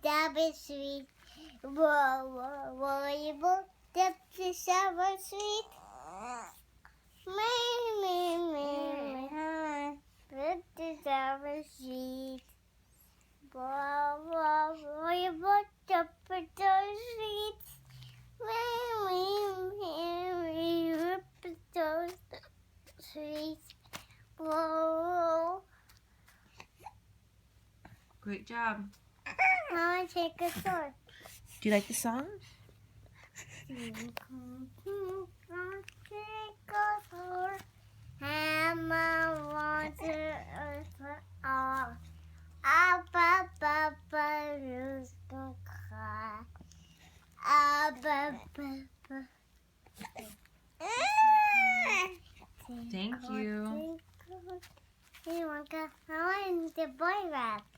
Dabby sweet. Whoa, Dabby sour sweet. Dabby sour sweet. Whoa, Dabby sour sweet. Sweet. Whoa. Great job. Mama, take a sword. Do you like the song? Hammer water all. Lose the car. Thank you. I want the boy rap.